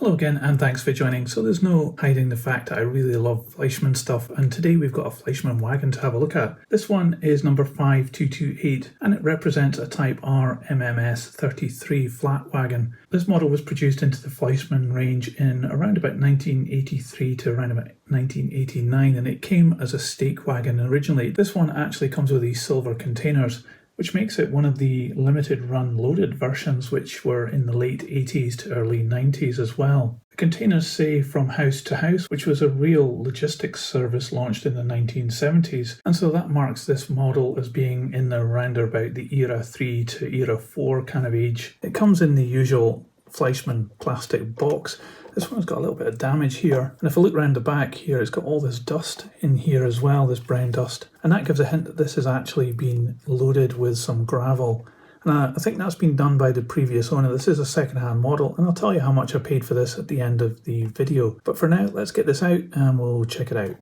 Hello again and thanks for joining. So there's no hiding the fact that I really love Fleischmann stuff, and today we've got a Fleischmann wagon to have a look at. This one is number 5228 and it represents a Type Rmms 33 flat wagon. This model was produced into the Fleischmann range in around about 1983 to around about 1989, and it came as a stake wagon originally. This one actually comes with these silver containers, which makes it one of the limited run loaded versions, which were in the late 80s to early 90s as well. The containers say from house to house, which was a real logistics service launched in the 1970s, and so that marks this model as being in the roundabout the era 3 to era 4 kind of age. It comes in the usual Fleischmann plastic box. This one's got a little bit of damage here, and if I look around the back here, it's got all this dust in here as well, this brown dust, and that gives a hint that this has actually been loaded with some gravel. And I think that's been done by the previous owner. This is a second-hand model, and I'll tell you how much I paid for this at the end of the video. But for now, let's get this out and we'll check it out.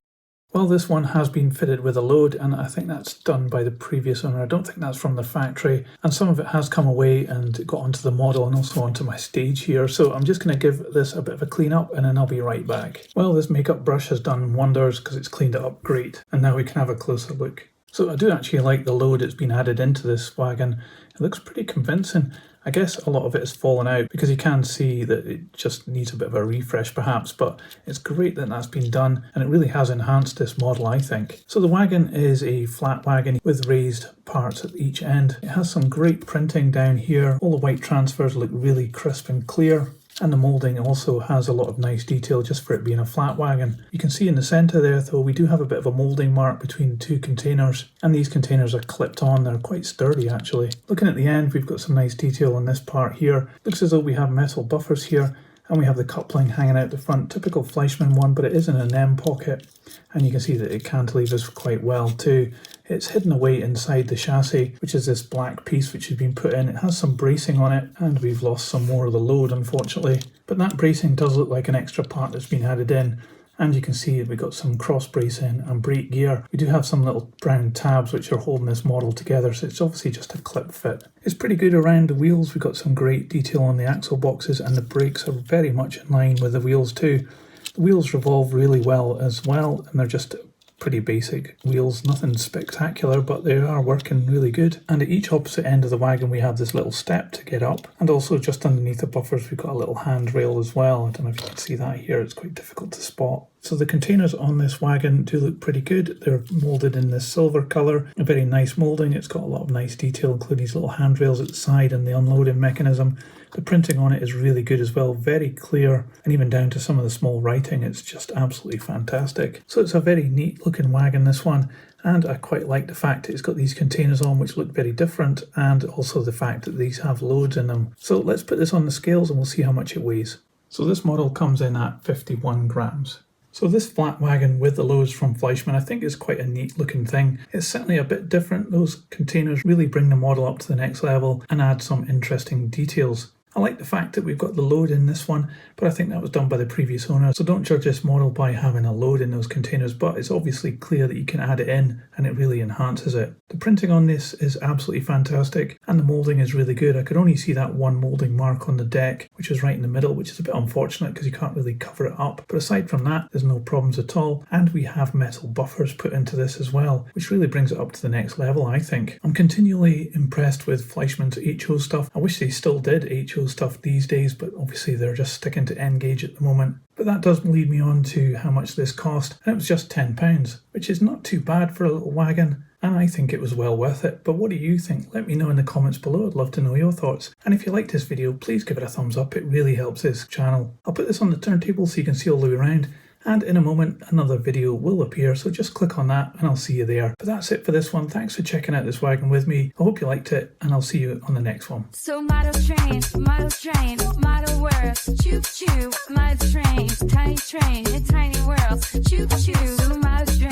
Well, this one has been fitted with a load, and I think that's done by the previous owner. I don't think that's from the factory, and some of it has come away and got onto the model and also onto my stage here. So I'm just going to give this a bit of a clean up and then I'll be right back. Well, this makeup brush has done wonders because it's cleaned it up great, and now we can have a closer look. So I do actually like the load that's been added into this wagon. It looks pretty convincing. I guess a lot of it has fallen out because you can see that it just needs a bit of a refresh perhaps, but it's great that that's been done, and it really has enhanced this model, I think. So the wagon is a flat wagon with raised parts at each end. It has some great printing down here. All the white transfers look really crisp and clear. And the moulding also has a lot of nice detail just for it being a flat wagon. You can see in the centre there though, we do have a bit of a moulding mark between two containers, and these containers are clipped on. They're quite sturdy actually. Looking at the end, we've got some nice detail on this part here. Looks as though we have metal buffers here, and we have the coupling hanging out the front. Typical Fleischmann one, but it is in an M pocket, and you can see that it cantilevers quite well too. It's hidden away inside the chassis, which is this black piece which has been put in. It has some bracing on it, and we've lost some more of the load unfortunately. But that bracing does look like an extra part that's been added in. And you can see we've got some cross bracing and brake gear. We do have some little brown tabs which are holding this model together, so it's obviously just a clip fit. It's pretty good around the wheels. We've got some great detail on the axle boxes, and the brakes are very much in line with the wheels too. The wheels revolve really well as well, and they're just pretty basic wheels, nothing spectacular, but they are working really good. And at each opposite end of the wagon we have this little step to get up, and also just underneath the buffers we've got a little handrail as well. I don't know if you can see that here, it's quite difficult to spot. So the containers on this wagon do look pretty good. They're moulded in this silver colour, a very nice moulding. It's got a lot of nice detail, including these little handrails at the side and the unloading mechanism. The printing on it is really good as well, very clear, and even down to some of the small writing, it's just absolutely fantastic. So it's a very neat looking wagon, this one, and I quite like the fact that it's got these containers on which look very different, and also the fact that these have loads in them. So let's put this on the scales and we'll see how much it weighs. So this model comes in at 51 grams. So this flat wagon with the loads from Fleischmann, I think is quite a neat looking thing. It's certainly a bit different. Those containers really bring the model up to the next level and add some interesting details. I like the fact that we've got the load in this one, but I think that was done by the previous owner. So don't judge this model by having a load in those containers, but it's obviously clear that you can add it in and it really enhances it. The printing on this is absolutely fantastic, and the moulding is really good. I could only see that one moulding mark on the deck, which is right in the middle, which is a bit unfortunate because you can't really cover it up. But aside from that, there's no problems at all. And we have metal buffers put into this as well, which really brings it up to the next level, I think. I'm continually impressed with Fleischmann's HO stuff. I wish they still did HO stuff these days, but obviously they're just sticking to N gauge at the moment. But that does lead me on to how much this cost, and it was just £10, which is not too bad for a little wagon, and I think it was well worth it. But what do you think? Let me know in the comments below. I'd love to know your thoughts. And if you liked this video, please give it a thumbs up. It really helps this channel. I'll put this on the turntable so you can see all the way around, and in a moment another video will appear, so just click on that and I'll see you there. But that's it for this one. Thanks for checking out this wagon with me. I hope you liked it, and I'll see you on the next one. So model train, model world, choo choo, model train, tiny world, choo choo, model train.